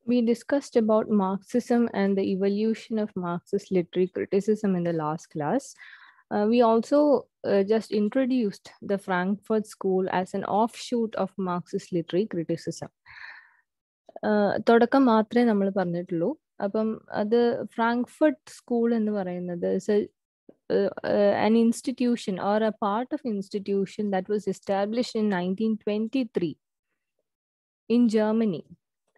We discussed about Marxism and the evolution of Marxist literary criticism in the last class. We also just introduced the Frankfurt School as an offshoot of Marxist literary criticism. തുടക്കം മാത്രമേ നമ്മൾ പറഞ്ഞിട്ടുള്ളൂ. അപ്പം അത് Frankfurt school എന്ന് പറയുന്നത് an institution or a part of institution that was established in 1923 in Germany.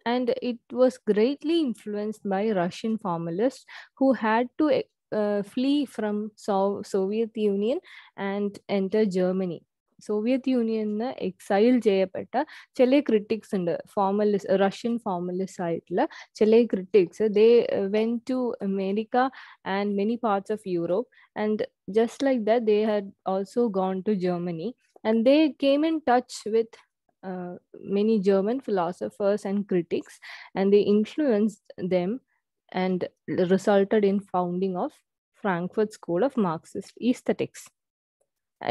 And it was greatly influenced by Russian formalists who had to flee from Soviet Union and enter Germany. Soviet യൂണിയനിന്ന് exile ചെയ്യപ്പെട്ട ചില critics ഉണ്ട്, Russian formalist ആയിട്ടുള്ള ചില critics. They went to America and many parts of Europe, and just like that they had also gone to Germany, and they came in touch with many German philosophers and critics, and they influenced them and resulted in founding of Frankfurt School of Marxist Aesthetics.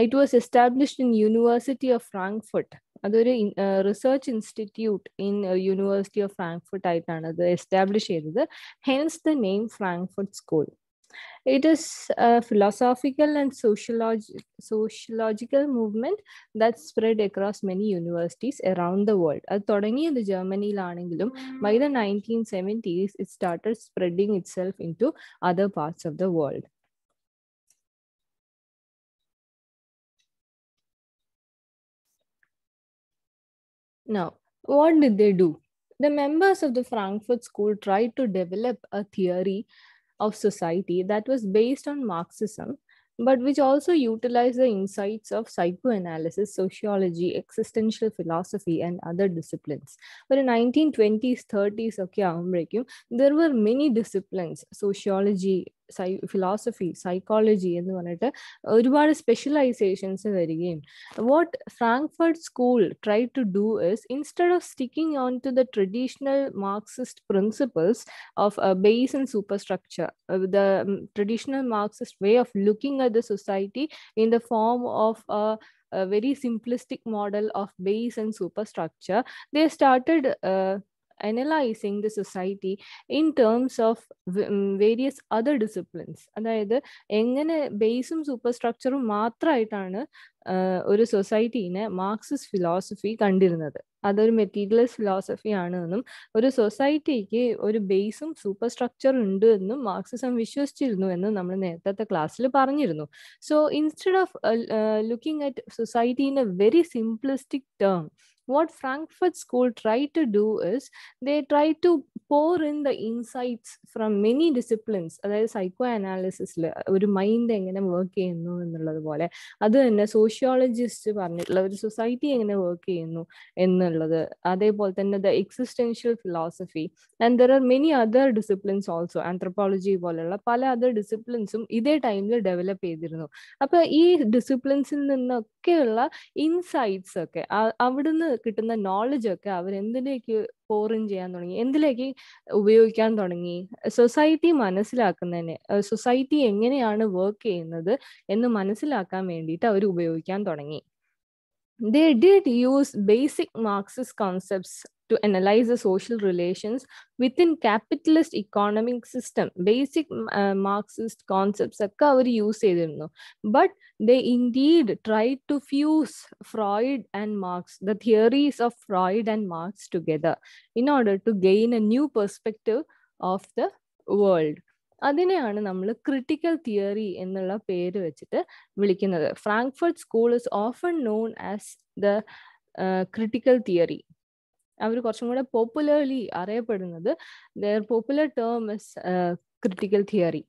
It was established in University of Frankfurt. അതൊരു research institute in university of Frankfurt ആയിട്ടാണ് അത് establish ചെയ്തത്. Hence the name Frankfurt school. It is a philosophical and sociological movement that spread across many universities around the world. അത് തുടങ്ങിയത് ജർമ്മനിയിലാണെങ്കിലും by the 1970s it started spreading itself into other parts of the world. Now, what did they do? The members of the Frankfurt School tried to develop a theory of society that was based on Marxism, but which also utilized the insights of psychoanalysis, sociology, existential philosophy, and other disciplines. But in 1920s, 30s, there were many disciplines: sociology, philosophy, psychology, എന്ന് പറഞ്ഞിട്ട് ഒരുപാട് specialisations വരികയും. What Frankfurt School tried to do is, instead of sticking on to the traditional Marxist principles of base and superstructure, the traditional Marxist way of looking at the society in the form of a very simplistic model of base and superstructure, they started analyzing the society in terms of various other disciplines. അതായത് എങ്ങനെ ബേസും സൂപ്പർസ്ട്രക്ചറും മാത്രമായിട്ടാണ് ഒരു സൊസൈറ്റീനെ Marxist philosophy കണ്ടിരുന്നത്. അതൊരു materialist philosophy ആണ് എന്നും ഒരു സൊസൈറ്റിക്ക് ഒരു ബേസും സൂപ്പർ സ്ട്രക്ചറും ഉണ്ട് എന്നും മാർക്സിസം വിശ്വസിച്ചിരുന്നു എന്നും നമ്മൾ നേരത്തെ ക്ലാസ്സിൽ പറഞ്ഞിരുന്നു. So instead of looking at society in A very simplistic term, what Frankfurt School tried to do is they tried to pour in the insights from many disciplines. അതായത് സൈക്കോ അനാലിസിസിൽ ഒരു മൈൻഡ് എങ്ങനെ work ചെയ്യുന്നു എന്നുള്ളത് പോലെ, അത് തന്നെ sociologist പറഞ്ഞിട്ടുള്ള ഒരു സൊസൈറ്റി എങ്ങനെ വർക്ക് ചെയ്യുന്നു എന്നുള്ളത്, അതേപോലെ തന്നെ the existential philosophy, and there are many other disciplines also. Anthropology പോലെയുള്ള പല അതർ ഡിസിപ്ലിൻസും ഇതേ ടൈമിൽ ഡെവലപ്പ് ചെയ്തിരുന്നു. അപ്പൊ ഈ ഡിസിപ്ലിൻസിൽ നിന്നൊക്കെയുള്ള ഇൻസൈറ്റ്സ് ഒക്കെ, അവിടുന്ന് കിട്ടുന്ന നോളജ് ഒക്കെ അവരെന്തിലേക്ക് പോറിൻ ചെയ്യാൻ തുടങ്ങി, എന്തിലേക്ക് ഉപയോഗിക്കാൻ തുടങ്ങി, സൊസൈറ്റി മനസ്സിലാക്കുന്നതിന്, സൊസൈറ്റി എങ്ങനെയാണ് വർക്ക് ചെയ്യുന്നത് എന്ന് മനസ്സിലാക്കാൻ വേണ്ടിയിട്ട് അവർ ഉപയോഗിക്കാൻ തുടങ്ങി. They did use basic Marxist concepts to analyze the social relations within capitalist economic system. Basic Marxist concepts ഒക്കെ അവർ യൂസ് ചെയ്തിരുന്നു. But they indeed tried to fuse Freud and Marx, the theories of Freud and Marx together in order to gain a new perspective of the world. അതിനെയാണ് നമ്മൾ critical theory എന്നുള്ള പേര് വെച്ചിട്ട് വിളിക്കുന്നത്. Frankfurt school is often known as the critical theory. അവർ കുറച്ചും കൂടെ popularly അറിയപ്പെടുന്നത്, their popular term is critical theory.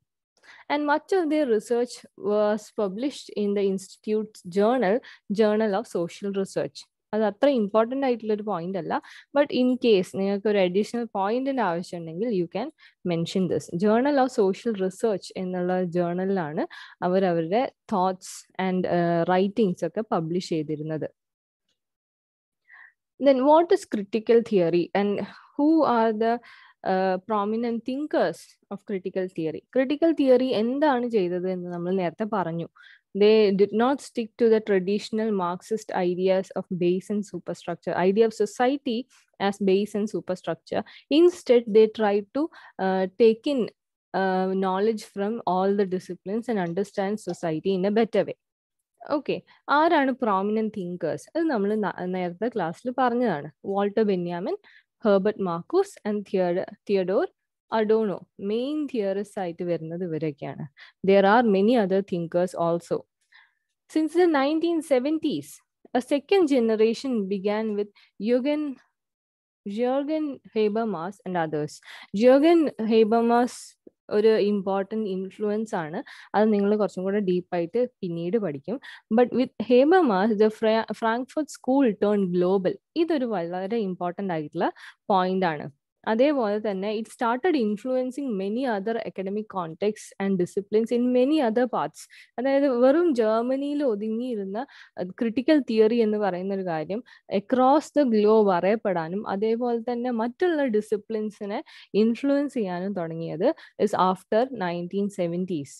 And much of their research was published in the Institute's Journal of Social Research. അത് അത്ര ഇമ്പോർട്ടൻ്റ് ആയിട്ടുള്ളൊരു point അല്ല, but in case നിങ്ങൾക്ക് ഒരു അഡീഷണൽ പോയിന്റിന് ആവശ്യമുണ്ടെങ്കിൽ you can mention this. Journal of social research എന്നുള്ള ജേർണലിലാണ് അവർ അവരുടെ തോട്ട്സ് ആൻഡ് റൈറ്റിംഗ്സ് ഒക്കെ പബ്ലിഷ് ചെയ്തിരുന്നത്. Then what is critical theory and who are the prominent thinkers of critical theory. Critical theory എന്താണ് ചെയ്തത് എന്ന് നമ്മൾ നേരത്തെ പറഞ്ഞു. They did not stick to the traditional Marxist ideas of base and superstructure, idea of society as base and superstructure. Instead, they tried to take in knowledge from all the disciplines and understand society in a better way. Okay, ആരാണ് prominent thinkers? അത് നമ്മൾ നേരത്തെ ക്ലാസ്സിൽ പറഞ്ഞതാണ്. Walter Benjamin, Herbert Marcuse and Theodor Adorno main theorist ആയിട്ട് വരുന്നത് ഇവരൊക്കെയാണ്. There are many other thinkers also. Since the 1970s, a second generation began with Jürgen Habermas and others. Jürgen Habermas ഒരു important influence ആണ്. അത് നിങ്ങൾ കുറച്ചും കൂടെ ഡീപ്പായിട്ട് പിന്നീട് പഠിക്കും. But with Habermas the Frankfurt school turn global. ഇതൊരു വളരെ ഇമ്പോർട്ടൻ്റ് ആയിട്ടുള്ള പോയിന്റ് ആണ്. അതേപോലെ തന്നെ it started influencing many other academic context and disciplines in many other parts. അതായത് വെറും ജർമ്മനിയിൽ ഒതുങ്ങിയിരുന്ന ക്രിട്ടിക്കൽ തിയറി എന്ന് പറയുന്ന ഒരു കാര്യം അക്രോസ് ദ ഗ്ലോബ് അറിയപ്പെടാനും അതേപോലെ തന്നെ മറ്റുള്ള ഡിസിപ്ലിൻസിനെ ഇൻഫ്ലുവൻസ് ചെയ്യാനും തുടങ്ങിയത് is after 1970s.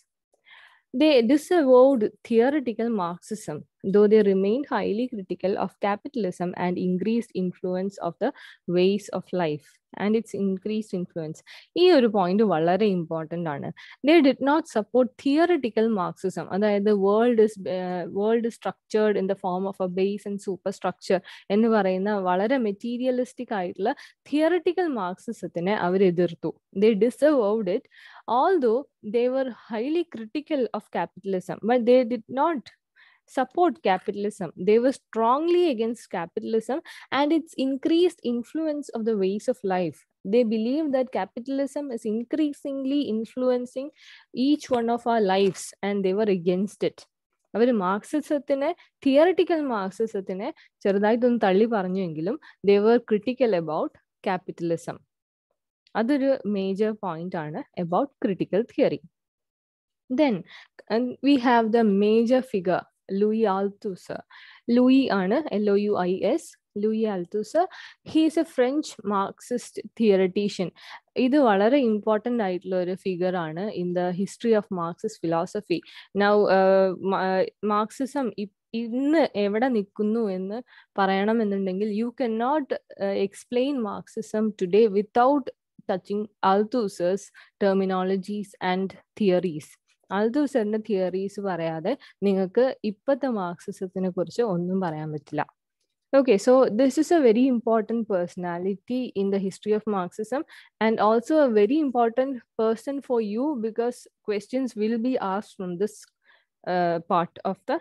They disavowed theoretical Marxism, though they remained highly critical of capitalism and increased influence of the ways of life and its increased influence. ഈ ഒരു പോയിന്റ് വളരെ important ആണ്. They did not support theoretical Marxism. അതായത് world structured in the form of A base and super structure എന്ന് പറയുന്ന വളരെ materialistic ആയിട്ടുള്ള theoretical മാർക്സിസത്തിനെ അവർ എതിർത്തു. They disavowed it, although they were highly critical of capitalism, but they did not support capitalism. They were strongly against capitalism and its increased influence of the ways of life. They believe that capitalism is increasingly influencing each one of our lives and they were against it. അവർ മാർക്സിസത്തിനെ, theoretical മാർക്സിസത്തിനെ ചെറുതായിട്ടൊന്ന് തള്ളി പറഞ്ഞെങ്കിലും they were critical about capitalism. അതൊരു major point ആണ് about critical theory. Then we have the major figure Louis Althusser. Louis ആണ് LOUIS, Louis Althusser. He is a French Marxist theoretician. ഇത് വളരെ ഇമ്പോർട്ടൻ്റ് ആയിട്ടുള്ള ഒരു ഫിഗർ ആണ് in the history of Marxist philosophy. Now Marxism ഇന്ന് എവിടെ നിൽക്കുന്നു എന്ന് പറയണമെന്നുണ്ടെങ്കിൽ you can not explain Marxism today without touching Althusser's terminologies and theories. Althusserന്റെ തിയറീസ് പറയാതെ നിങ്ങൾക്ക് ഇപ്പോഴത്തെ മാർക്സിസത്തിനെ കുറിച്ച് ഒന്നും പറയാൻ പറ്റില്ല. Okay, so this is a very important personality in the history of Marxism and also a very important person for you because questions will be asked from this part of the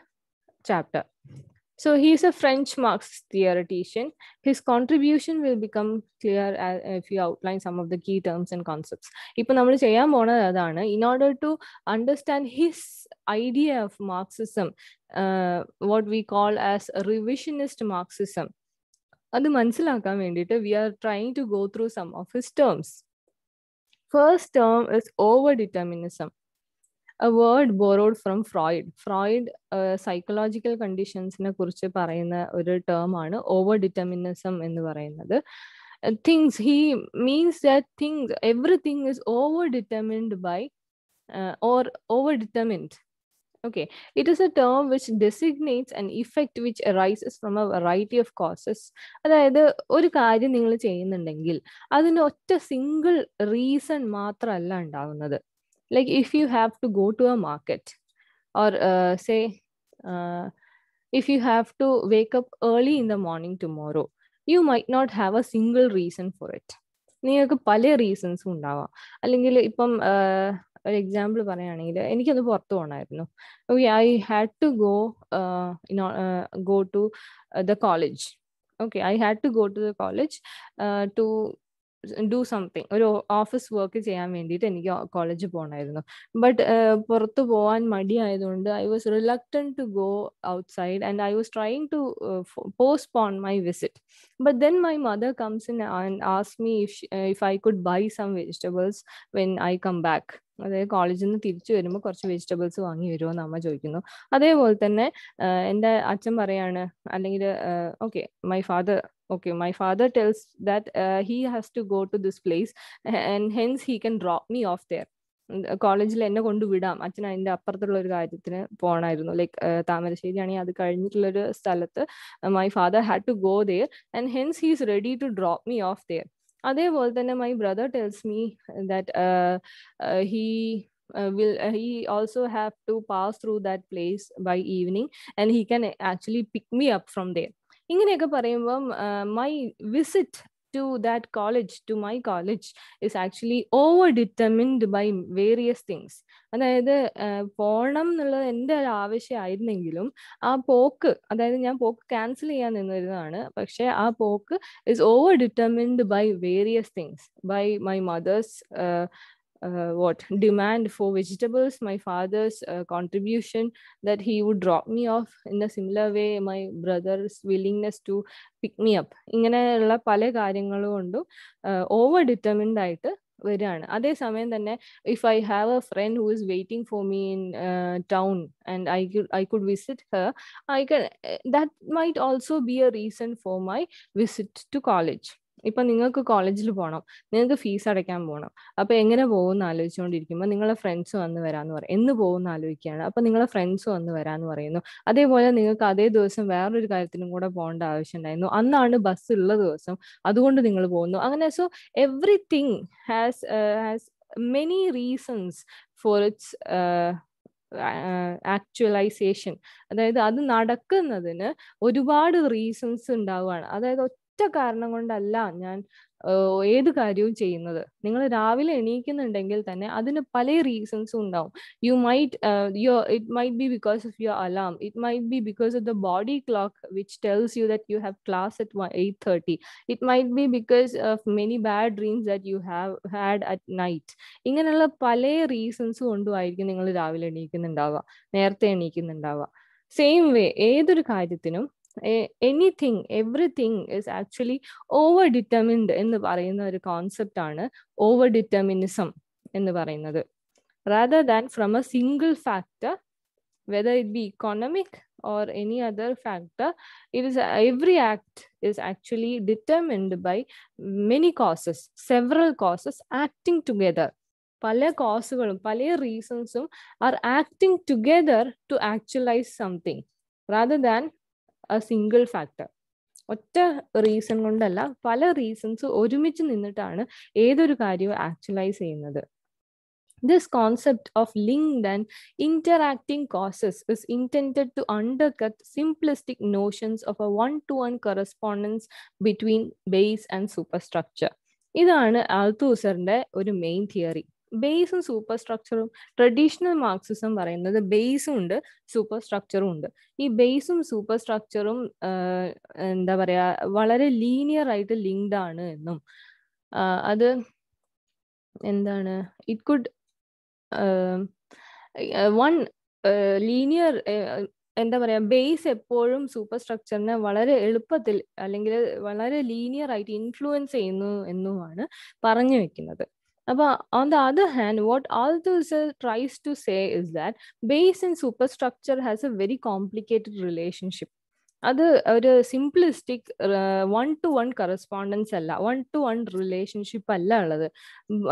chapter. So he is a French Marxist theoretician. His contribution will become clear if you outline some of the key terms and concepts. ഇപ്പോൾ നമ്മൾ ചെയ്യാൻ പോണത് അതാണ്. In order to understand his idea of Marxism, what we call as revisionist Marxism, അത് മനസ്സിലാക്കാൻ വേണ്ടിയിട്ട് we are trying to go through some of his terms. First term is overdeterminism. A word borrowed from Freud. Freud psychological conditions-നെ കുറിച്ച് പറയുന്ന ഒരു term ആണ് overdeterminism എന്ന് പറയുന്നത്. Things, he means that everything is overdetermined by or overdetermined. Okay, it is a term which designates an effect which arises from a variety of causes. അതായത് ഒരു കാര്യം നിങ്ങൾ ചെയ്യുന്നുണ്ടെങ്കിൽ അതിന് ഒറ്റ സിംഗിൾ റീസൺ മാത്രമല്ല ഉണ്ടാവുന്നത്. Like if you have to go to a market or say if you have to wake up early in the morning tomorrow, you might not have a single reason for it. നിങ്ങൾക്ക് പല റീസൺസും ഉണ്ടാവാം. അല്ലെങ്കിൽ ഇപ്പം ഒരു example പറയുകയാണെങ്കിൽ എനിക്കത് പുറത്തു പോകണമായിരുന്നു. Okay, I had to go to the college. Okay, I had to go to the college to do something, ഒരു ഓഫീസ് വർക്ക് ചെയ്യാൻ വേണ്ടിയിട്ട് എനിക്ക് കോളേജിൽ പോകണമായിരുന്നു. ബട്ട് പുറത്ത് പോകാൻ മടിയായതുകൊണ്ട് I was reluctant to go outside and I was trying to postpone my visit. But then my mother comes in and ask me if I could buy some vegetables when I come back. അതായത് കോളേജിൽ നിന്ന് തിരിച്ചു വരുമ്പോൾ കുറച്ച് vegetables വാങ്ങി വരുമോ എന്ന് അമ്മ ചോദിക്കുന്നു. അതേപോലെ തന്നെ എൻ്റെ അച്ഛൻ പറയാണ്, അല്ലെങ്കിൽ okay my father Okay, my father tells that he has to go to this place and hence he can drop me off there. കോളേജിൽ എന്നെ കൊണ്ടുവിടാം, അച്ഛൻ അതിൻ്റെ അപ്പുറത്തുള്ള ഒരു കാര്യത്തിന് പോകണമായിരുന്നു, ലൈക്ക് താമരശ്ശേരി ആണെങ്കിൽ അത് കഴിഞ്ഞിട്ടുള്ളൊരു സ്ഥലത്ത് my father had to go there and hence he is ready to drop me off there. അതേപോലെ തന്നെ my brother tells me that he also have to pass through that place by evening and he can actually pick me up from there. ഇങ്ങനെയൊക്കെ പറയുമ്പം my visit to that college, to my college, is actually over determined by various things. അതായത് പോകണം എന്നുള്ളത് എൻ്റെ ഒരു ആവശ്യമായിരുന്നെങ്കിലും ആ പോക്ക്, അതായത് ഞാൻ പോക്ക് ക്യാൻസൽ ചെയ്യാൻ നിന്നിരുന്നതാണ്, പക്ഷെ ആ പോക്ക് is over determined by various things, by my mother's demand for vegetables, my father's contribution that he would drop me off in a similar way, my brother's willingness to pick me up. ഇങ്ങനെയുള്ള പല കാര്യങ്ങളും കൊണ്ടും over determined ആയിട്ട് വരികയാണ്. അതേസമയം തന്നെ if I have a friend who is waiting for me in town and I could visit Har, that might also be a reason for my visit to college. ഇപ്പൊ നിങ്ങൾക്ക് കോളേജിൽ പോകണം, നിങ്ങൾക്ക് ഫീസ് അടയ്ക്കാൻ പോകണം, അപ്പൊ എങ്ങനെ പോകുമെന്ന് ആലോചിച്ചുകൊണ്ടിരിക്കുമ്പോൾ നിങ്ങളെ ഫ്രണ്ട്സ് വന്ന് വരാന്ന് പറയും. എന്ന് പോകുമെന്ന് ആലോചിക്കുകയാണ്, അപ്പൊ നിങ്ങളെ ഫ്രണ്ട്സ് വന്ന് വരാന്ന് പറയുന്നു. അതേപോലെ നിങ്ങൾക്ക് അതേ ദിവസം വേറൊരു കാര്യത്തിനും കൂടെ പോകേണ്ട ആവശ്യം ഉണ്ടായിരുന്നു, അന്നാണ് ബസ് ഉള്ള ദിവസം, അതുകൊണ്ട് നിങ്ങൾ പോകുന്നു. അങ്ങനെ so everything has many reasons for its actualisation. അതായത് അത് നടക്കുന്നതിന് ഒരുപാട് റീസൺസ് ഉണ്ടാവുകയാണ്. അതായത് ഒറ്റ കാരണം കൊണ്ടല്ല ഞാൻ ഏത് കാര്യവും ചെയ്യുന്നത്. നിങ്ങൾ രാവിലെ എണീക്കുന്നുണ്ടെങ്കിൽ തന്നെ അതിന് പല റീസൺസും ഉണ്ടാവും. It might be because of your alarm, it might be because of the body clock which tells you that you have class at 8:30, it might be because of many bad dreams that you have had at night. ഇങ്ങനെയുള്ള പല റീസൺസും കൊണ്ടുമായിരിക്കും നിങ്ങൾ രാവിലെ എണീക്കുന്നുണ്ടാവുക, നേരത്തെ എണീക്കുന്നുണ്ടാവുക. Same way ഏതൊരു കാര്യത്തിനും anything, everything is actually over determined എന്ന് പറയുന്ന ഒരു കോൺസെപ്റ്റ് ആണ് ഓവർ ഡിറ്റർമിനിസം എന്ന് പറയുന്നത്. rather than from a single factor, whether it be economic or any other factor, it is every act is actually determined by many causes, several causes acting together. പല കോസുകളും പല റീസൺസും are acting together to actualize something rather than a single factor. ഒറ്റ reason കൊണ്ടല്ല, പല reasons ഒരുമിച്ച് നിന്നിട്ടാണ് ഏതൊരു കാര്യവും actualise ചെയ്യുന്നത്. This concept of linked and interacting causes is intended to undercut simplistic notions of a one-to-one correspondence between base and superstructure. ഇതാണ് ആൽത്തൂസറിന്റെ ഒരു മെയിൻ തിയറി. ബേസും സൂപ്പർ സ്ട്രക്ചറും, ട്രഡീഷണൽ മാർക്സിസം പറയുന്നത് ബേസും ഉണ്ട് സൂപ്പർ സ്ട്രക്ചറും ഉണ്ട്. ഈ ബേസും സൂപ്പർ സ്ട്രക്ചറും എന്താ പറയാ വളരെ ലീനിയർ ആയിട്ട് ലിങ്ക്ഡ് ആണ് എന്നും അത് എന്താണ് ഇറ്റ് കുഡ് വൺ ലീനിയർ എന്താ പറയാ ബേസ് എപ്പോഴും സൂപ്പർ സ്ട്രക്ചറിനെ വളരെ എളുപ്പത്തിൽ അല്ലെങ്കിൽ വളരെ ലീനിയർ ആയിട്ട് ഇൻഫ്ലുവൻസ് ചെയ്യുന്നു എന്നുമാണ് പറഞ്ഞു വെക്കുന്നത്. അപ്പൊ on the other hand, what Althusser tries to say is that base and superstructure has a very complicated relationship. അത് ഒരു simplistic one two one correspondence അല്ല, വൺ ടു വൺ റിലേഷൻഷിപ്പ് അല്ല ഉള്ളത്.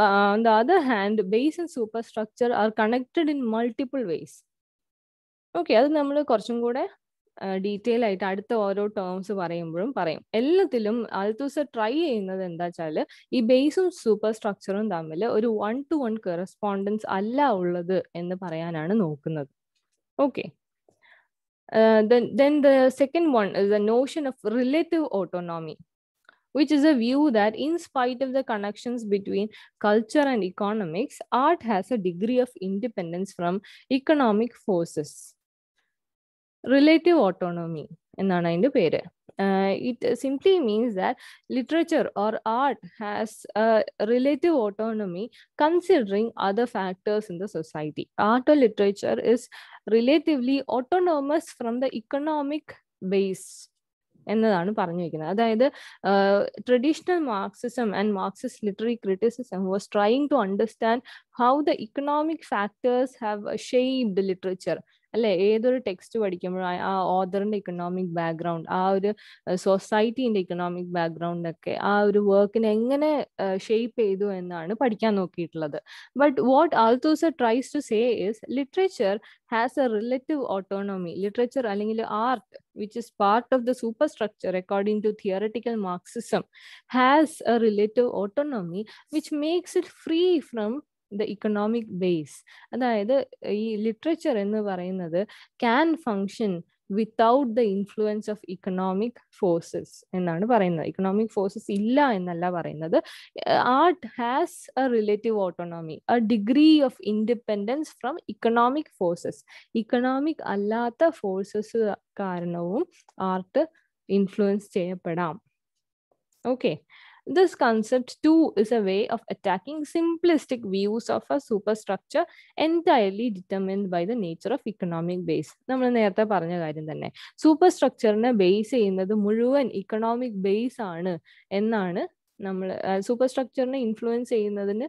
on the other hand, base and superstructure are connected in multiple ways. Okay, അത് നമ്മൾ കുറച്ചും കൂടെ detail ആയിട്ട് അടുത്ത ഓരോ ടേംസ് പറയുമ്പോഴും പറയും. എല്ലാത്തിലും ആൽത്തൂസർ ട്രൈ ചെയ്യുന്നത് എന്താ വെച്ചാല് ഈ ബേസും സൂപ്പർ സ്ട്രക്ചറും തമ്മിൽ ഒരു വൺ ടു വൺ കറസ്പോണ്ടൻസ് അല്ല ഉള്ളത് എന്ന് പറയാനാണ് നോക്കുന്നത്. Okay, then the second one is the notion of relative autonomy, which is a view that in spite of the connections between culture and economics, art has a degree of independence from economic forces. Relative autonomy എന്നാണ് അതിന്റെ പേര്. It simply means that literature or art has a relative autonomy considering other factors in the society. Art or literature is relatively autonomous from the economic base എന്നതാണ് പറഞ്ഞു വെക്കുന്നത്. അതായത് traditional Marxism and Marxist literary criticism was trying to understand how the economic factors have shaped literature അല്ലെ? ഏതൊരു text പഠിക്കുമ്പോഴും ആ ഓതറിന്റെ economic background, ആ ഒരു സൊസൈറ്റീന്റെ economic background ഒക്കെ ആ ഒരു വർക്കിനെ എങ്ങനെ ഷേപ്പ് ചെയ്തു എന്നാണ് പഠിക്കാൻ നോക്കിയിട്ടുള്ളത്. But what Althusser tries to say is literature has a relative autonomy. Literature അല്ലെങ്കിൽ art which is part of the superstructure according to theoretical Marxism has a relative autonomy which makes it free from the economic base. അതായത് ഈ literature എന്ന് പറയുന്നത് can function without the influence of economic forces എന്നാണ് പറയുന്നത്. Economic forces ഇല്ല എന്നല്ല പറയുന്നത്. Art has a relative autonomy, a degree of independence from economic forces. Economic അല്ലാത്ത ഫോഴ്സസ് കാരണവും ആർട്ട് ഇൻഫ്ലുവൻസ് ചെയ്യപ്പെടാം. Okay. This concept too is a way of attacking simplistic views of a superstructure entirely determined by the nature of economic base. നമ്മൾ നേരത്തെ പറഞ്ഞ കാര്യം തന്നെ, super സ്ട്രക്ചറിനെ base ചെയ്യുന്നത് മുഴുവൻ ഇക്കണോമിക് ബേസ് ആണ് എന്നാണ് നമ്മൾ സൂപ്പർ സ്ട്രക്ചറിനെ ഇൻഫ്ലുവൻസ് ചെയ്യുന്നതിന്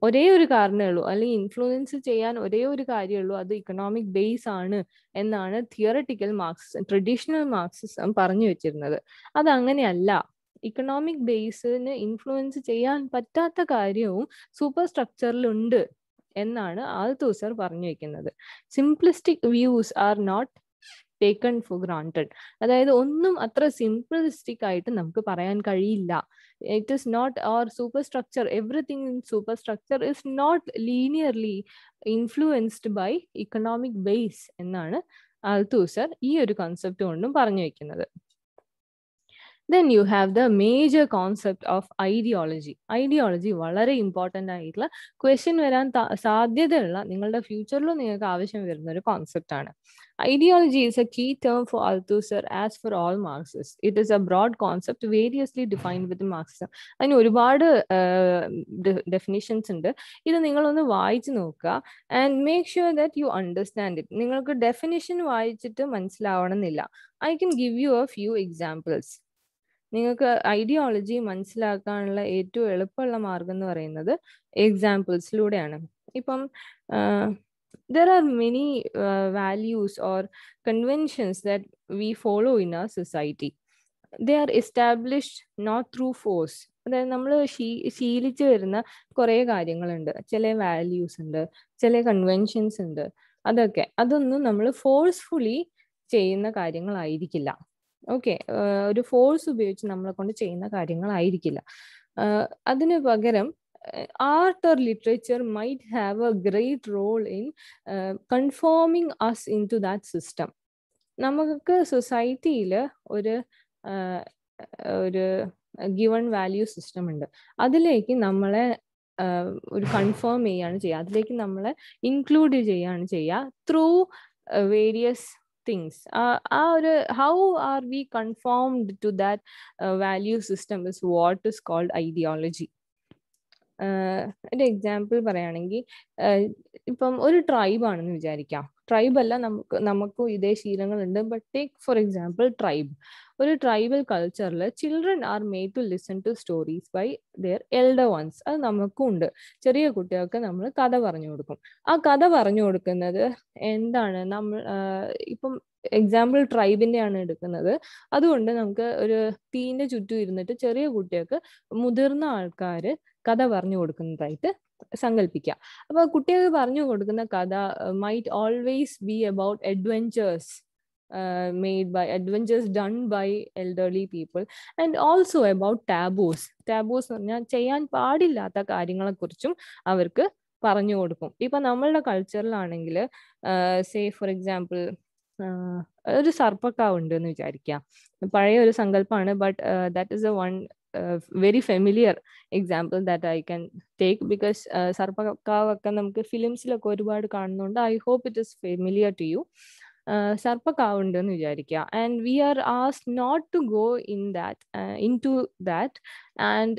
ഒരേ ഒരു കാരണമേ ഉള്ളൂ, അല്ലെങ്കിൽ ഇൻഫ്ലുവൻസ് ചെയ്യാൻ ഒരേ ഒരു കാര്യമുള്ളൂ, അത് ഇക്കണോമിക് ബേസ് ആണ് എന്നാണ് തിയററ്റിക്കൽ മാർക്സിസം, ട്രഡീഷണൽ മാർക്സിസം പറഞ്ഞു വെച്ചിരുന്നത്. അതങ്ങനെയല്ല. ഇക്കണോമിക് ബേസിന് ഇൻഫ്ലുവൻസ് ചെയ്യാൻ പറ്റാത്ത കാര്യവും സൂപ്പർ സ്ട്രക്ചറിലുണ്ട് എന്നാണ് ആൾത്തൂസർ പറഞ്ഞു വെക്കുന്നത്. Simplistic views are not taken for granted. അതായത് ഒന്നും അത്ര സിംപ്ലിസ്റ്റിക് ആയിട്ട് നമുക്ക് പറയാൻ കഴിയില്ല. It is not or superstructure, everything in superstructure is not linearly influenced by economic base എന്നാണ് ആൾത്തൂസർ ഈ ഒരു കൺസെപ്റ്റ് കൊണ്ടും പറഞ്ഞു വെക്കുന്നത്. Then you have the major concept of ideology. Ideology വളരെ ഇമ്പോർട്ടൻ്റ് ആയിട്ടുള്ള ക്വസ്റ്റ്യൻ വരാൻ സാധ്യതയുള്ള, നിങ്ങളുടെ ഫ്യൂച്ചറിലും നിങ്ങൾക്ക് ആവശ്യം വരുന്ന ഒരു കോൺസെപ്റ്റ് ആണ്. Ideology is a key term for Althusser as for all Marxists. It is a broad concept variously defined within Marxism. അതിന് ഒരുപാട് ഡെഫിനിഷൻസ് ഉണ്ട്. ഇത് നിങ്ങളൊന്ന് വായിച്ചു നോക്കുക and make sure that you understand it. നിങ്ങൾക്ക് ഡെഫിനിഷൻ വായിച്ചിട്ട് മനസ്സിലാവണമെന്നില്ല. I can give you a few examples. നിങ്ങൾക്ക് ഐഡിയോളജി മനസ്സിലാക്കാനുള്ള ഏറ്റവും എളുപ്പമുള്ള മാർഗം എന്ന് പറയുന്നത് എക്സാമ്പിൾസിലൂടെയാണ്. ഇപ്പം there are many values or conventions that we follow in our society. They are established not through force. അതായത് നമ്മൾ ശീലിച്ചു വരുന്ന കുറേ കാര്യങ്ങളുണ്ട്, ചില വാല്യൂസ് ഉണ്ട്, ചില കൺവെൻഷൻസ് ഉണ്ട്. അതൊന്നും നമ്മൾ ഫോഴ്സ്ഫുള്ളി ചെയ്യുന്ന കാര്യങ്ങളായിരിക്കില്ല. ഓക്കെ, ഒരു ഫോഴ്സ് ഉപയോഗിച്ച് നമ്മളെ കൊണ്ട് ചെയ്യുന്ന കാര്യങ്ങളായിരിക്കില്ല. അതിന് പകരം art or literature might have a great role in conforming us into that system. നമുക്ക് സൊസൈറ്റിയിൽ ഒരു ഗിവൺ വാല്യൂ സിസ്റ്റം ഉണ്ട്. അതിലേക്ക് നമ്മളെ ഒരു കൺഫേം ചെയ്യാണ് ചെയ്യുക, അതിലേക്ക് നമ്മളെ ഇൻക്ലൂഡ് ചെയ്യാണ് ചെയ്യുക through various things. How are we conformed to that value system is what is called ideology. ഒരു എക്സാമ്പിൾ പറയുകയാണെങ്കിൽ, ഇപ്പം ഒരു ട്രൈബ് ആണെന്ന് വിചാരിക്കാം. ട്രൈബ് അല്ല, നമുക്കും ഇതേ ശീലങ്ങളുണ്ട്. But take for example tribe. ഒരു ട്രൈബൽ കൾച്ചറിൽ children are made to listen to stories by their elder ones. അത് നമുക്കും ഉണ്ട്. ചെറിയ കുട്ടികൾക്ക് നമ്മൾ കഥ പറഞ്ഞു കൊടുക്കും. ആ കഥ പറഞ്ഞു കൊടുക്കുന്നത് എന്താണ്, ഇപ്പം എക്സാമ്പിൾ ട്രൈബിന്റെ ആണ് എടുക്കുന്നത്. അതുകൊണ്ട് നമുക്ക് ഒരു തീന്റെ ചുറ്റും ഇരുന്നിട്ട് ചെറിയ കുട്ടികൾക്ക് മുതിർന്ന ആൾക്കാർ കഥ പറഞ്ഞു കൊടുക്കുന്നതായിട്ട് സങ്കല്പിക്കുക. അപ്പൊ കുട്ടികൾക്ക് പറഞ്ഞു കൊടുക്കുന്ന കഥ might always be about adventures done by elderly people and also about taboos എന്ന് പറഞ്ഞാൽ ചെയ്യാൻ പാടില്ലാത്ത കാര്യങ്ങളെ കുറിച്ചും അവർക്ക് പറഞ്ഞു കൊടുക്കും. ഇപ്പൊ നമ്മളുടെ കൾച്ചറിലാണെങ്കിൽ സേ ഫോർ എക്സാമ്പിൾ ഒരു സർപ്പക്കാവ് ഉണ്ട് എന്ന് വിചാരിക്കുക. പഴയ ഒരു സങ്കല്പമാണ്, but that is A one very familiar example that I can take because സർപ്പക്കാവൊക്കെ നമുക്ക് ഫിലിംസിലൊക്കെ ഒരുപാട് കാണുന്നുണ്ട്. I hope it is familiar to you. സർപ്പക്കാവ് ഉണ്ടെന്ന് വിചാരിക്കുക, and we are asked not to go into that and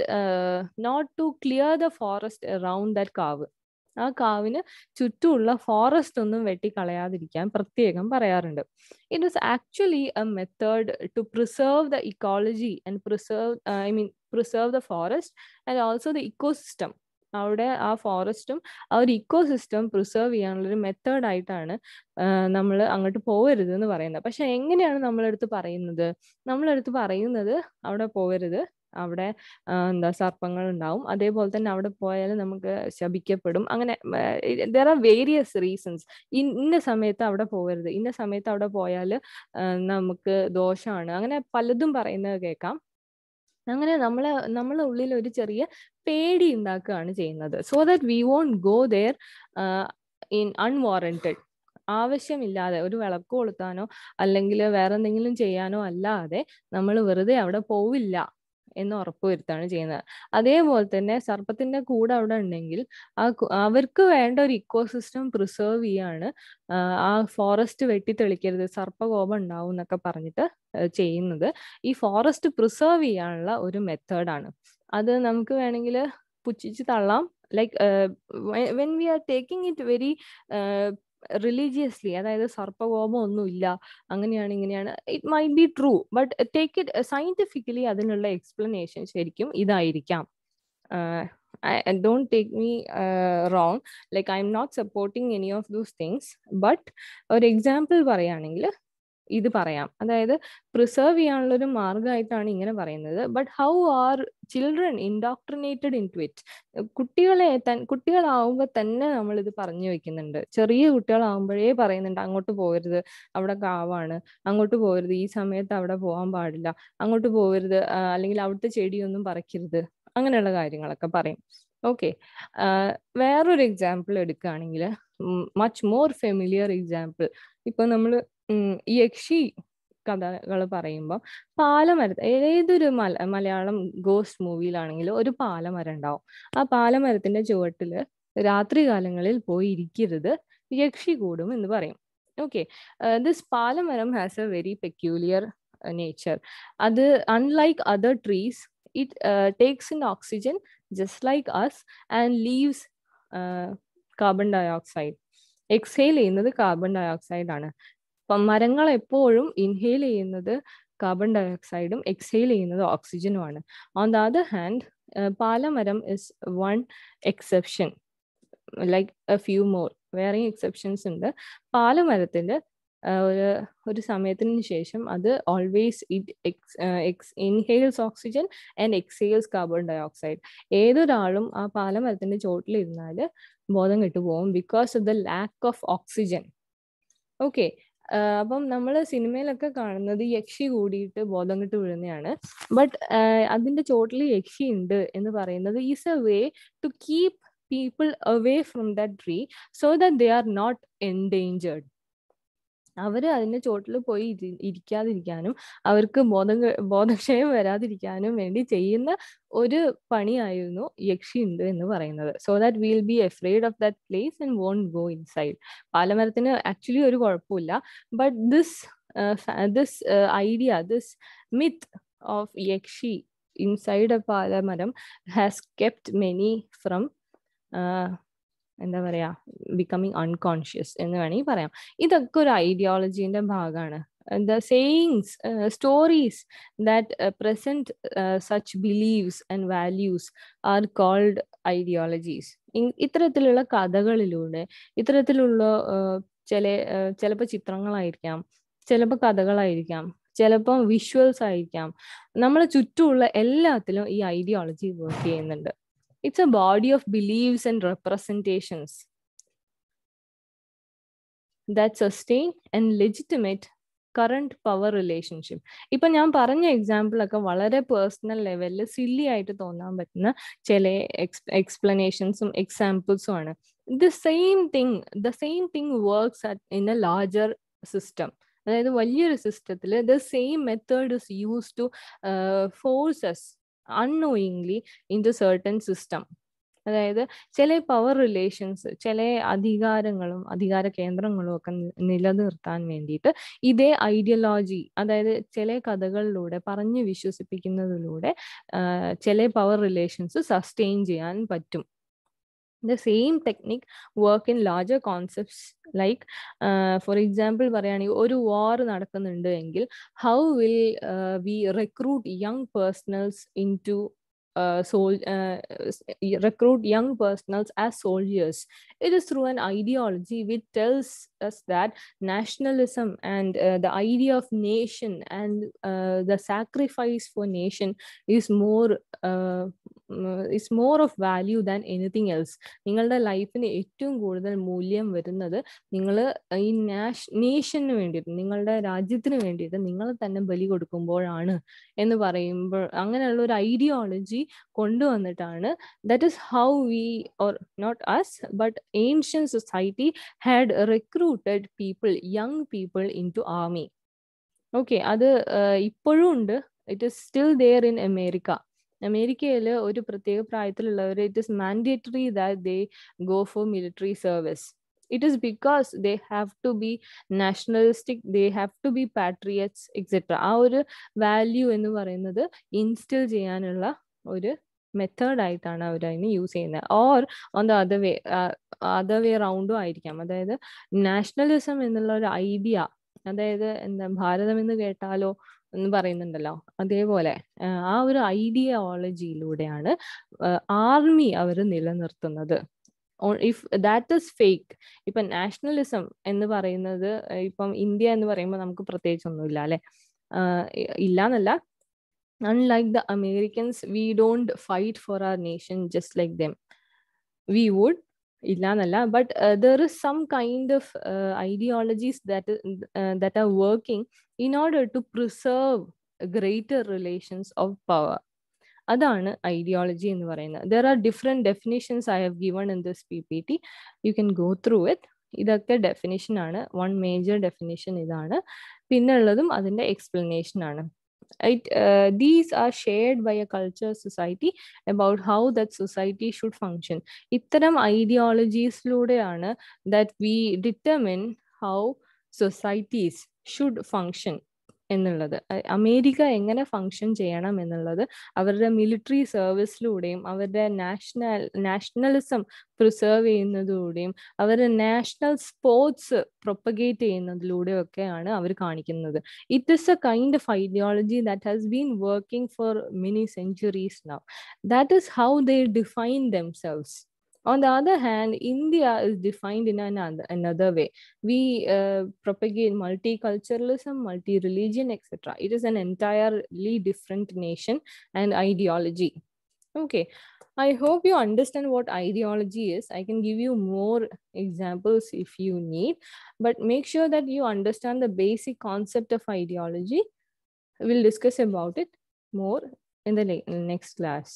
not to clear the forest around that കാവ്. ആ കാവിന് ചുറ്റുമുള്ള forest ഒന്നും വെട്ടിക്കളയാതിരിക്കാൻ പ്രത്യേകം പറയാറുണ്ട്. It was actually a method to preserve the ecology and preserve the forest and also the ecosystem. അവിടെ ആ ഫോറസ്റ്റും ആ ഒരു ഇക്കോ സിസ്റ്റം പ്രിസർവ് ചെയ്യാനുള്ളൊരു മെത്തേഡായിട്ടാണ് നമ്മൾ അങ്ങോട്ട് പോകരുത് എന്ന് പറയുന്നത്. പക്ഷെ എങ്ങനെയാണ് നമ്മളെടുത്ത് പറയുന്നത്? നമ്മളെടുത്ത് പറയുന്നത് അവിടെ പോകരുത്, അവിടെ എന്താ സർപ്പങ്ങൾ ഉണ്ടാവും, അതേപോലെ തന്നെ അവിടെ പോയാൽ നമുക്ക് ശപിക്കപ്പെടും, അങ്ങനെ ദർ ആർ വേരിയസ് റീസൺസ്. ഇന്ന സമയത്ത് അവിടെ പോകരുത്, ഇന്ന സമയത്ത് അവിടെ പോയാൽ നമുക്ക് ദോഷമാണ്, അങ്ങനെ പലതും പറയുന്നത് കേൾക്കാം. അങ്ങനെ നമ്മളെ ഉള്ളിൽ ഒരു ചെറിയ പേടി ഉണ്ടാക്കുകയാണ് ചെയ്യുന്നത്. So that we won't go there in unwarranted. ആവശ്യമില്ലാതെ ഒരു വിളക്ക് കൊളുത്താനോ അല്ലെങ്കിൽ വേറെ എന്തെങ്കിലും ചെയ്യാനോ അല്ലാതെ നമ്മൾ വെറുതെ അവിടെ പോവില്ല എന്ന് ഉറപ്പുവരുത്താണ് ചെയ്യുന്നത്. അതേപോലെ തന്നെ സർപ്പത്തിന്റെ കൂടെ അവിടെ ഉണ്ടെങ്കിൽ അവർക്ക് വേണ്ട ഒരു ഇക്കോ സിസ്റ്റം പ്രിസർവ് ചെയ്യാണ് ആ ഫോറസ്റ്റ് വെട്ടിത്തെളിക്കരുത്, സർപ്പകോപം ഉണ്ടാവും എന്നൊക്കെ പറഞ്ഞിട്ട് ചെയ്യുന്നത്. ഈ ഫോറസ്റ്റ് പ്രിസർവ് ചെയ്യാനുള്ള ഒരു മെത്തേഡാണ്. അത് നമുക്ക് വേണമെങ്കിൽ പുച്ഛിച്ച് തള്ളാം. Like when we are taking it very religiously, അതായത് സർപ്പകോപം ഒന്നുമില്ല, അങ്ങനെയാണ് ഇങ്ങനെയാണ്, it might be true, but take it scientifically അതിനുള്ള എക്സ്പ്ലനേഷൻ ശരിക്കും ഇതായിരിക്കാം. don't take me wrong, like I'm not supporting any of those things, but ഒരു എക്സാമ്പിൾ പറയുകയാണെങ്കിൽ ഇത് പറയാം. അതായത് പ്രിസർവ് ചെയ്യാനുള്ള ഒരു മാർഗമായിട്ടാണ് ഇങ്ങനെ പറയുന്നത്. But how are children indoctrinated into it? കുട്ടികളാവുമ്പോൾ തന്നെ നമ്മൾ ഇത് പറഞ്ഞു വെക്കുന്നുണ്ട്. ചെറിയ കുട്ടികളാവുമ്പോഴേ പറയുന്നുണ്ട് അങ്ങോട്ട് പോകരുത്, അവിടെ കാവാണ്, അങ്ങോട്ട് പോകരുത്, ഈ സമയത്ത് അവിടെ പോകാൻ പാടില്ല, അങ്ങോട്ട് പോകരുത്, അല്ലെങ്കിൽ അവിടുത്തെ ചെടിയൊന്നും പറിക്കരുത്, അങ്ങനെയുള്ള കാര്യങ്ങളൊക്കെ പറയും. ഓക്കെ, വേറൊരു എക്സാമ്പിൾ എടുക്കുകയാണെങ്കിൽ, മച്ച് മോർ ഫെമിലിയർ എക്സാമ്പിൾ, ഇപ്പൊ നമ്മൾ യക്ഷി കഥകൾ പറയുമ്പോൾ പാലമരം, ഏതൊരു മലയാളം ഗോസ്റ്റ് മൂവിയിലാണെങ്കിലും ഒരു പാലമരം ഉണ്ടാവും. ആ പാലമരത്തിന്റെ ചുവട്ടില് രാത്രി കാലങ്ങളിൽ പോയി ഇരിക്കരുത്, യക്ഷി കൂടും എന്ന് പറയും. Okay, this palamaram has a very peculiar nature. അത് unlike other trees, it takes in oxygen just like us and leaves carbon dioxide. Exhale ചെയ്യുന്നത് കാർബൺ ഡയോക്സൈഡ് ആണ്. അപ്പം മരങ്ങൾ എപ്പോഴും ഇൻഹെയിൽ ചെയ്യുന്നത് കാർബൺ ഡയോക്സൈഡും എക്സെയിൽ ചെയ്യുന്നത് ഓക്സിജനുമാണ്. On the other hand, palamaram is one exception, like a few more വേറെയും എക്സെപ്ഷൻസ് ഉണ്ട്. പാലമരത്തിന്റെ ഒരു സമയത്തിന് ശേഷം അത് always inhales oxygen and exhales carbon dioxide. ഏതൊരാളും ആ പാലമരത്തിന്റെ ചോട്ടിലിരുന്നാൽ ബോധം കെട്ടുപോകും, because of the lack of oxygen. Okay, അപ്പം നമ്മൾ സിനിമയിലൊക്കെ കാണുന്നത് യക്ഷി കൂടിയിട്ട് ബോധം കെട്ട് വീഴുന്നതാണ്. ബട്ട് അതിന്റെ ചോട്ടിൽ യക്ഷി ഉണ്ട് എന്ന് പറയുന്നത് is a way to keep people away from that tree so that they are not endangered. അവര് അതിന്റെ ചോട്ടിൽ പോയി ഇരിക്കാതിരിക്കാനും അവർക്ക് ബോധക്ഷയം വരാതിരിക്കാനും വേണ്ടി ചെയ്യുന്ന ഒരു പണിയായിരുന്നു യക്ഷി ഉണ്ട് എന്ന് പറയുന്നത്. So that will be afraid of that place and won't go inside. പാലമരത്തിന് ആക്ച്വലി ഒരു കുഴപ്പമില്ല, but this idea, this myth of yakshi inside a palamaram has kept many from എന്താ പറയാ, ബിക്കമിങ് അൺകോൺഷ്യസ് എന്ന് വേണമെങ്കിൽ പറയാം. ഇതൊക്കെ ഒരു ഐഡിയോളജീന്റെ ഭാഗമാണ്. The sayings, stories that present such beliefs and values are called ideologies. ഇത്തരത്തിലുള്ള കഥകളിലൂടെ, ഇത്തരത്തിലുള്ള ചിലപ്പോൾ ചിത്രങ്ങളായിരിക്കാം, ചിലപ്പോൾ കഥകളായിരിക്കാം, ചിലപ്പോൾ വിഷ്വൽസ് ആയിരിക്കാം, നമ്മളെ ചുറ്റുമുള്ള എല്ലാത്തിലും ഈ ഐഡിയോളജി വർക്ക് ചെയ്യുന്നുണ്ട്. It's a body of beliefs and representations that sustain and legitimate current power relationship. ഇപ്പൊ ഞാൻ പറഞ്ഞ എക്സാമ്പിൾ ഒക്കെ വളരെ പേഴ്സണൽ ലെവലിൽ സില്ലി ആയിട്ട് തോന്നാൻ പറ്റുന്ന ചില എക്സ്പ്ലനേഷൻസും എക്സാമ്പിൾസും ആണ്. The same thing works in a larger system. അതായത് വലിയൊരു സിസ്റ്റത്തിൽ the same method is used to force us unknowingly into certain system. അതായത് ചില പവർ റിലേഷൻസ്, ചില അധികാരങ്ങളും അധികാര കേന്ദ്രങ്ങളും ഒക്കെ നിലനിർത്താൻ വേണ്ടിയിട്ട് ഇതേ ഐഡിയോളജി, അതായത് ചില കഥകളിലൂടെ പറഞ്ഞ് വിശ്വസിപ്പിക്കുന്നതിലൂടെ ചില പവർ റിലേഷൻസ് സസ്റ്റെയിൻ ചെയ്യാൻ പറ്റും. The same technique work in larger concepts like, for example പറയുകയാണെങ്കിൽ ഒരു വാർ നടക്കുന്നുണ്ട് എങ്കിൽ how will we recruit young personals into recruit young personnel as soldiers. It is through an ideology which tells us that nationalism and the idea of nation and the sacrifice for nation is more of value than anything else. നിങ്ങളുടെ ലൈഫിന് ഏറ്റവും കൂടുതൽ മൂല്യം വരുന്നത് നിങ്ങൾ ഈ നേഷന് വേണ്ടിയിട്ട്, നിങ്ങളുടെ രാജ്യത്തിന് വേണ്ടിയിട്ട് നിങ്ങൾ തന്നെ ബലി കൊടുക്കുമ്പോഴാണ് എന്ന് പറയുമ്പോൾ, അങ്ങനെയുള്ള ഒരു ഐഡിയോളജി കൊണ്ടുവന്നിട്ടാണ്, that is how we, or not us but ancient society had recruited people, young people into army. Okay, അത് ഇപ്പോഴും ഉണ്ട്. It is still there in America. അമേരിക്കയിൽ ഒരു പ്രത്യേക പ്രായത്തിലുള്ളവർ, it is mandatory that they go for military service. It is because they have to be nationalistic, they have to be patriots etcetera. ആ ഒരു value എന്ന് പറയുന്നത് ഇൻസ്റ്റിൽ ചെയ്യാനുള്ള ഒരു മെത്തേഡായിട്ടാണ് അവർ അതിനെ യൂസ് ചെയ്യുന്നത്. Or on the other way റൗണ്ടും ആയിരിക്കാം. അതായത് നാഷണലിസം എന്നുള്ള ഒരു ഐഡിയ, അതായത് എന്താ, ഭാരതം എന്ന് കേട്ടാലോ എന്ന് പറയുന്നുണ്ടല്ലോ, അതേപോലെ ആ ഒരു ഐഡിയോളജിയിലൂടെയാണ് ആർമി അവർ നിലനിർത്തുന്നത്. ഇഫ് ദാറ്റ് ഇസ് ഫേക്ക്, ഇപ്പൊ നാഷണലിസം എന്ന് പറയുന്നത്, ഇപ്പം ഇന്ത്യ എന്ന് പറയുമ്പോൾ നമുക്ക് പ്രത്യേകിച്ചൊന്നുമില്ല അല്ലെ, ഇല്ലാന്നല്ല. Unlike the Americans, we don't fight for our nation just like them. We would, illanalla, but there is some kind of ideologies that are working in order to preserve greater relations of power. അതാണ് ideology എന്ന് പറയുന്നത്. There are different definitions I have given in this PPT. You can go through it. ഇതൊക്കെ definition ആണ്. One major definition ഇതാണ്. പിന്നെ ഉള്ളതും അതിൻ്റെ explanation ആണ്. These are shared by a culture society about how that society should function. ഇത്തരം ഐഡിയോളജീസിലൂടെയാണ് that we determine how societies should function എന്നുള്ളത്. America എങ്ങനെ ഫങ്ഷൻ ചെയ്യണം എന്നുള്ളത് അവരുടെ മിലിറ്ററി സർവീസിലൂടെയും അവരുടെ നാഷണലിസം പ്രിസർവ് ചെയ്യുന്നതിലൂടെയും അവരുടെ നാഷണൽ സ്പോർട്സ് പ്രൊപ്പഗേറ്റ് ചെയ്യുന്നതിലൂടെയും ഒക്കെയാണ് അവർ കാണിക്കുന്നത്. It is A kind of ideology that has been working for many centuries now. That is how they define themselves. On the other hand, India is defined in another way. We propagate multiculturalism, multi-religion, etc. It is an entirely different nation and ideology. Okay, I hope you understand what ideology is. I can give you more examples if you need, but make sure that you understand the basic concept of ideology. We'll discuss about it more in the next class.